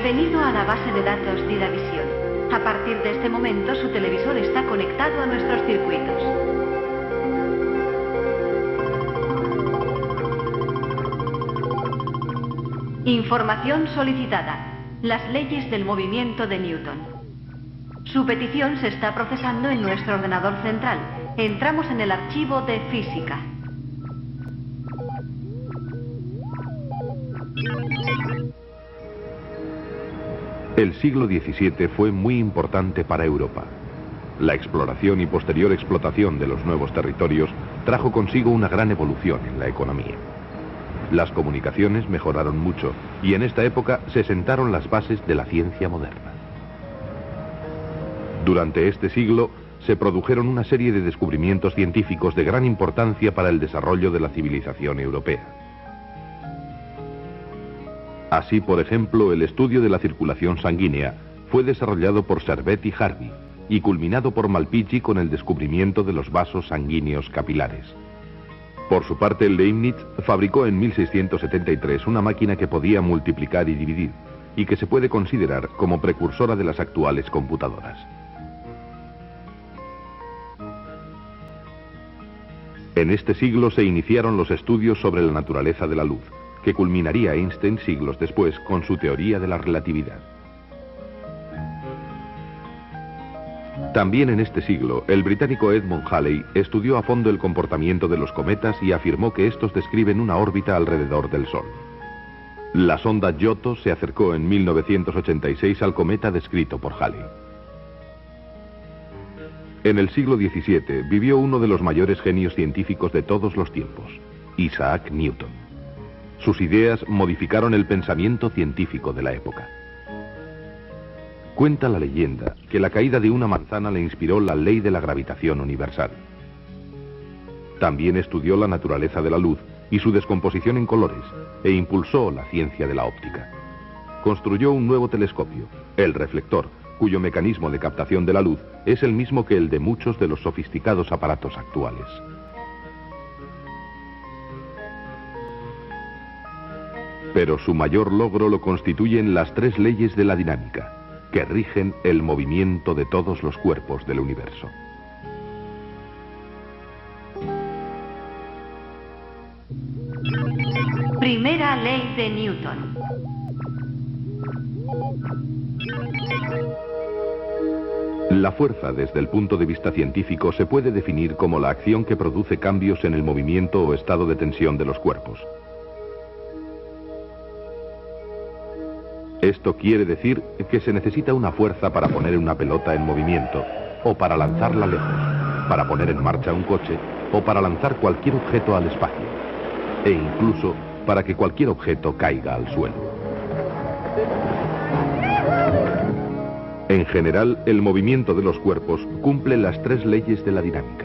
Bienvenido a la base de datos Didavisión. A partir de este momento, su televisor está conectado a nuestros circuitos. Información solicitada. Las leyes del movimiento de Newton. Su petición se está procesando en nuestro ordenador central. Entramos en el archivo de física. El siglo XVII fue muy importante para Europa. La exploración y posterior explotación de los nuevos territorios trajo consigo una gran evolución en la economía. Las comunicaciones mejoraron mucho y en esta época se sentaron las bases de la ciencia moderna. Durante este siglo se produjeron una serie de descubrimientos científicos de gran importancia para el desarrollo de la civilización europea. Así, por ejemplo, el estudio de la circulación sanguínea fue desarrollado por Servet y Harvey y culminado por Malpighi con el descubrimiento de los vasos sanguíneos capilares. Por su parte, Leibniz fabricó en 1673 una máquina que podía multiplicar y dividir y que se puede considerar como precursora de las actuales computadoras. En este siglo se iniciaron los estudios sobre la naturaleza de la luz, que culminaría Einstein siglos después con su teoría de la relatividad. También en este siglo, el británico Edmund Halley estudió a fondo el comportamiento de los cometas y afirmó que estos describen una órbita alrededor del Sol. La sonda Giotto se acercó en 1986 al cometa descrito por Halley. En el siglo XVII vivió uno de los mayores genios científicos de todos los tiempos, Isaac Newton. Sus ideas modificaron el pensamiento científico de la época. Cuenta la leyenda que la caída de una manzana le inspiró la ley de la gravitación universal. También estudió la naturaleza de la luz y su descomposición en colores, e impulsó la ciencia de la óptica. Construyó un nuevo telescopio, el reflector, cuyo mecanismo de captación de la luz es el mismo que el de muchos de los sofisticados aparatos actuales. Pero su mayor logro lo constituyen las tres leyes de la dinámica, que rigen el movimiento de todos los cuerpos del universo. Primera ley de Newton. La fuerza, desde el punto de vista científico, se puede definir como la acción que produce cambios en el movimiento o estado de tensión de los cuerpos. Esto quiere decir que se necesita una fuerza para poner una pelota en movimiento, o para lanzarla lejos, para poner en marcha un coche, o para lanzar cualquier objeto al espacio, e incluso para que cualquier objeto caiga al suelo. En general, el movimiento de los cuerpos cumple las tres leyes de la dinámica.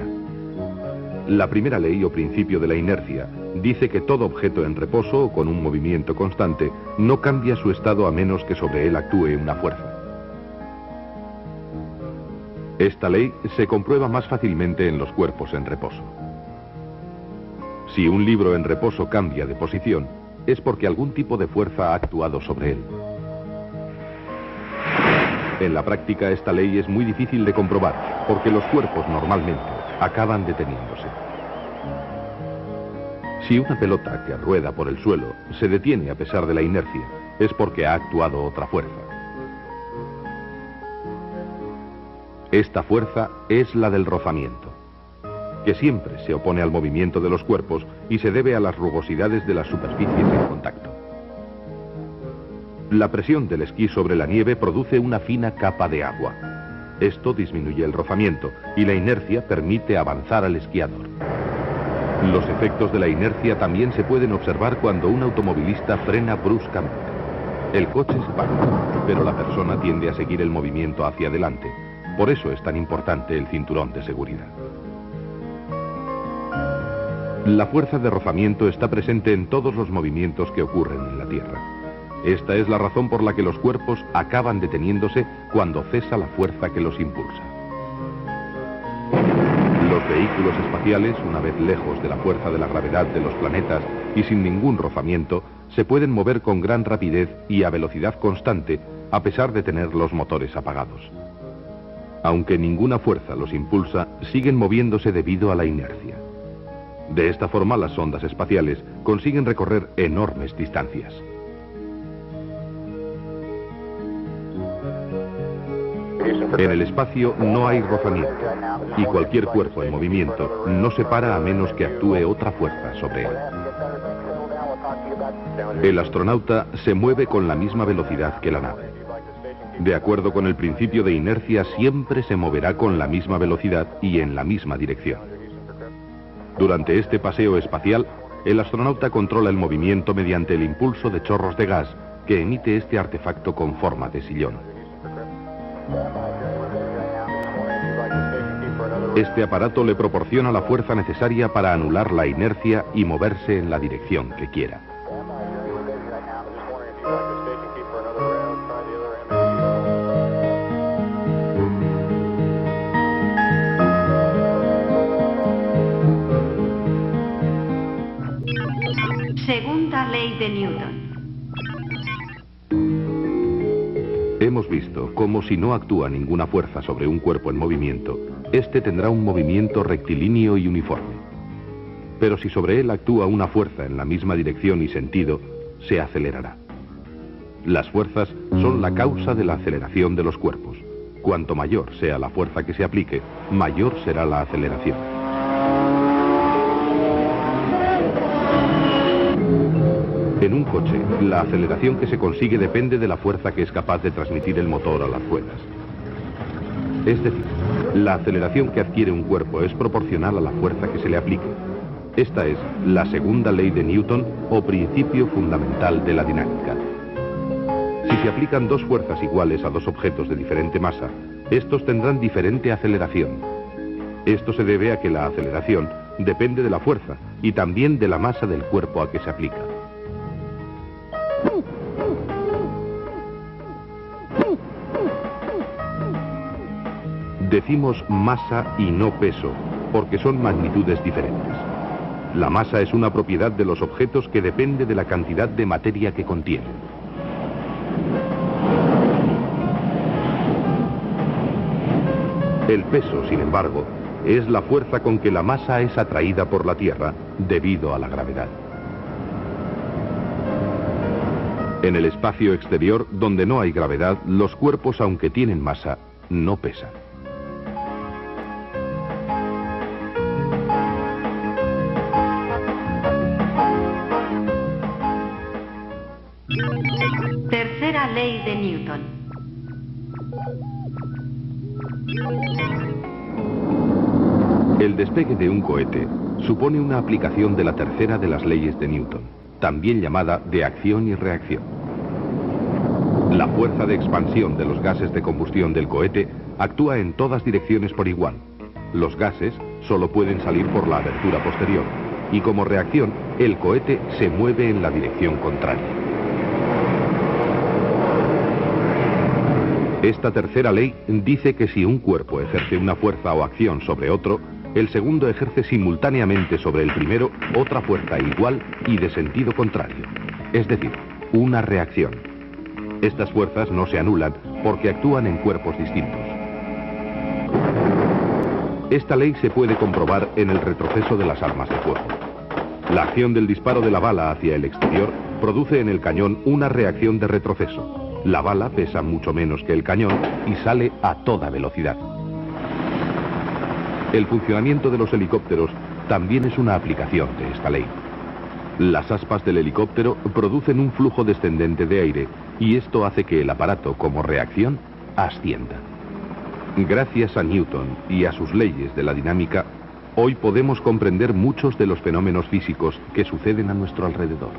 La primera ley o principio de la inercia dice que todo objeto en reposo o con un movimiento constante no cambia su estado a menos que sobre él actúe una fuerza. Esta ley se comprueba más fácilmente en los cuerpos en reposo. Si un libro en reposo cambia de posición, es porque algún tipo de fuerza ha actuado sobre él. En la práctica, esta ley es muy difícil de comprobar, porque los cuerpos normalmente acaban deteniéndose. Si una pelota que rueda por el suelo se detiene a pesar de la inercia, es porque ha actuado otra fuerza. Esta fuerza es la del rozamiento, que siempre se opone al movimiento de los cuerpos y se debe a las rugosidades de las superficies en contacto. La presión del esquí sobre la nieve produce una fina capa de agua. Esto disminuye el rozamiento y la inercia permite avanzar al esquiador. Los efectos de la inercia también se pueden observar cuando un automovilista frena bruscamente. El coche se para, pero la persona tiende a seguir el movimiento hacia adelante. Por eso es tan importante el cinturón de seguridad. La fuerza de rozamiento está presente en todos los movimientos que ocurren en la Tierra. Esta es la razón por la que los cuerpos acaban deteniéndose cuando cesa la fuerza que los impulsa. Los vehículos espaciales, una vez lejos de la fuerza de la gravedad de los planetas, y sin ningún rozamiento se pueden mover con gran rapidez y a velocidad constante a pesar de tener los motores apagados. Aunque ninguna fuerza los impulsa, siguen moviéndose debido a la inercia. De esta forma, las sondas espaciales consiguen recorrer enormes distancias. En el espacio no hay rozamiento, y cualquier cuerpo en movimiento no se para a menos que actúe otra fuerza sobre él. El astronauta se mueve con la misma velocidad que la nave. De acuerdo con el principio de inercia, siempre se moverá con la misma velocidad y en la misma dirección. Durante este paseo espacial, el astronauta controla el movimiento mediante el impulso de chorros de gas que emite este artefacto con forma de sillón. Este aparato le proporciona la fuerza necesaria para anular la inercia y moverse en la dirección que quiera. Segunda ley de Newton. Hemos visto cómo si no actúa ninguna fuerza sobre un cuerpo en movimiento, este tendrá un movimiento rectilíneo y uniforme. Pero si sobre él actúa una fuerza en la misma dirección y sentido, se acelerará. Las fuerzas son la causa de la aceleración de los cuerpos. Cuanto mayor sea la fuerza que se aplique, mayor será la aceleración. En un coche, la aceleración que se consigue depende de la fuerza que es capaz de transmitir el motor a las ruedas. Es decir, la aceleración que adquiere un cuerpo es proporcional a la fuerza que se le aplique. Esta es la segunda ley de Newton o principio fundamental de la dinámica. Si se aplican dos fuerzas iguales a dos objetos de diferente masa, estos tendrán diferente aceleración. Esto se debe a que la aceleración depende de la fuerza y también de la masa del cuerpo a que se aplica. Decimos masa y no peso, porque son magnitudes diferentes. La masa es una propiedad de los objetos que depende de la cantidad de materia que contienen. El peso, sin embargo, es la fuerza con que la masa es atraída por la Tierra debido a la gravedad. En el espacio exterior, donde no hay gravedad, los cuerpos, aunque tienen masa, no pesan. Tercera ley de Newton. El despegue de un cohete supone una aplicación de la tercera de las leyes de Newton, también llamada de acción y reacción. La fuerza de expansión de los gases de combustión del cohete actúa en todas direcciones por igual. Los gases solo pueden salir por la abertura posterior y como reacción el cohete se mueve en la dirección contraria. Esta tercera ley dice que si un cuerpo ejerce una fuerza o acción sobre otro, el segundo ejerce simultáneamente sobre el primero otra fuerza igual y de sentido contrario, es decir, una reacción. Estas fuerzas no se anulan porque actúan en cuerpos distintos. Esta ley se puede comprobar en el retroceso de las armas de fuego. La acción del disparo de la bala hacia el exterior produce en el cañón una reacción de retroceso. La bala pesa mucho menos que el cañón y sale a toda velocidad. El funcionamiento de los helicópteros también es una aplicación de esta ley. Las aspas del helicóptero producen un flujo descendente de aire y esto hace que el aparato, como reacción, ascienda. Gracias a Newton y a sus leyes de la dinámica, hoy podemos comprender muchos de los fenómenos físicos que suceden a nuestro alrededor.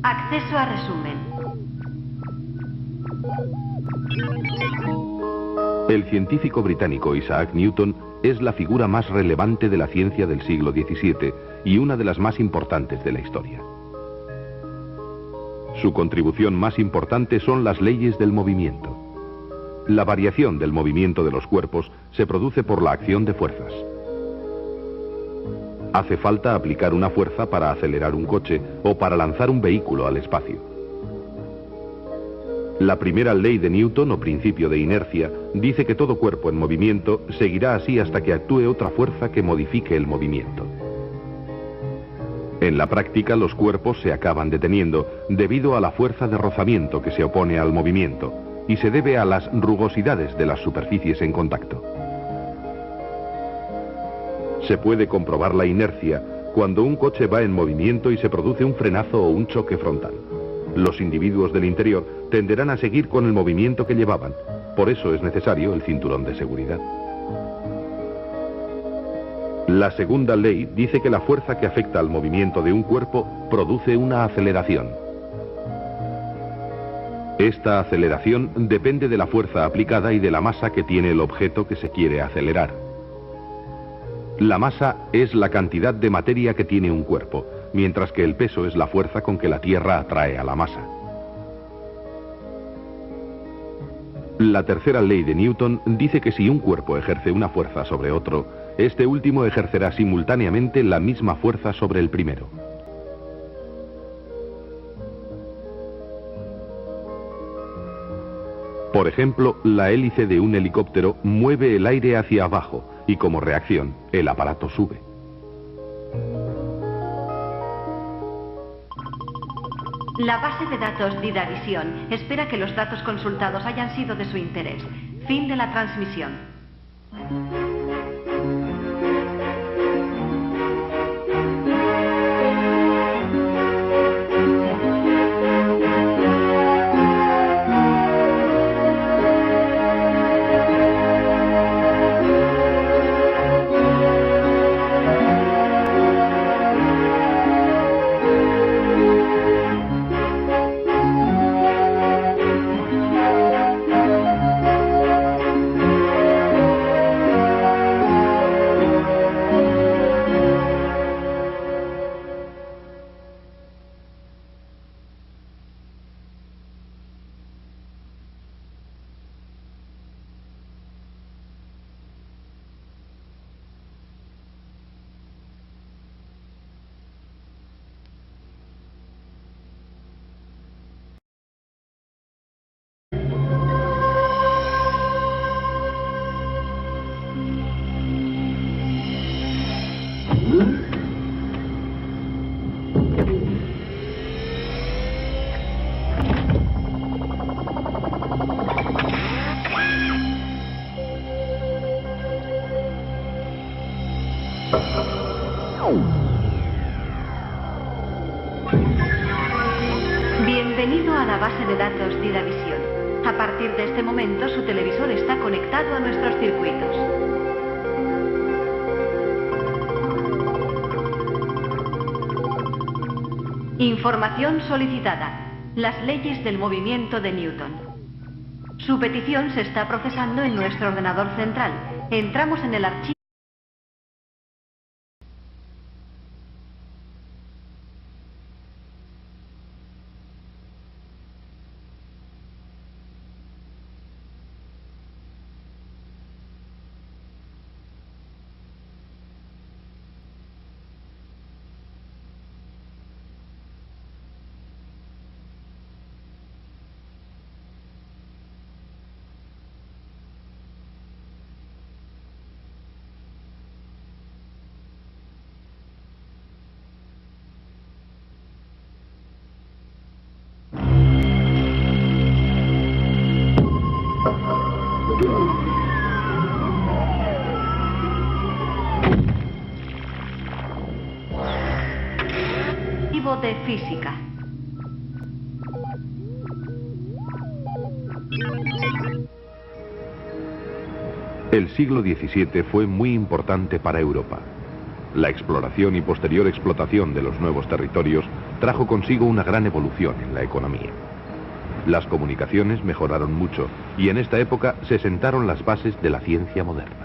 Acceso a resumen. El científico británico Isaac Newton es la figura más relevante de la ciencia del siglo XVII y una de las más importantes de la historia. Su contribución más importante son las leyes del movimiento. La variación del movimiento de los cuerpos se produce por la acción de fuerzas. Hace falta aplicar una fuerza para acelerar un coche o para lanzar un vehículo al espacio. La primera ley de Newton, o principio de inercia, dice que todo cuerpo en movimiento seguirá así hasta que actúe otra fuerza que modifique el movimiento. En la práctica, los cuerpos se acaban deteniendo debido a la fuerza de rozamiento que se opone al movimiento y se debe a las rugosidades de las superficies en contacto. Se puede comprobar la inercia cuando un coche va en movimiento y se produce un frenazo o un choque frontal. Los individuos del interior tenderán a seguir con el movimiento que llevaban. Por eso es necesario el cinturón de seguridad. La segunda ley dice que la fuerza que afecta al movimiento de un cuerpo produce una aceleración. Esta aceleración depende de la fuerza aplicada y de la masa que tiene el objeto que se quiere acelerar. La masa es la cantidad de materia que tiene un cuerpo, mientras que el peso es la fuerza con que la Tierra atrae a la masa. La tercera ley de Newton dice que si un cuerpo ejerce una fuerza sobre otro, este último ejercerá simultáneamente la misma fuerza sobre el primero. Por ejemplo, la hélice de un helicóptero mueve el aire hacia abajo y como reacción, el aparato sube. La base de datos DidaVision espera que los datos consultados hayan sido de su interés. Fin de la transmisión. Bienvenido a la base de datos DidaVision. A partir de este momento, su televisor está conectado a nuestros circuitos. Información solicitada. Las leyes del movimiento de Newton. Su petición se está procesando en nuestro ordenador central. Entramos en el archivo. De física. El siglo XVII fue muy importante para Europa. La exploración y posterior explotación de los nuevos territorios trajo consigo una gran evolución en la economía. Las comunicaciones mejoraron mucho y en esta época se sentaron las bases de la ciencia moderna.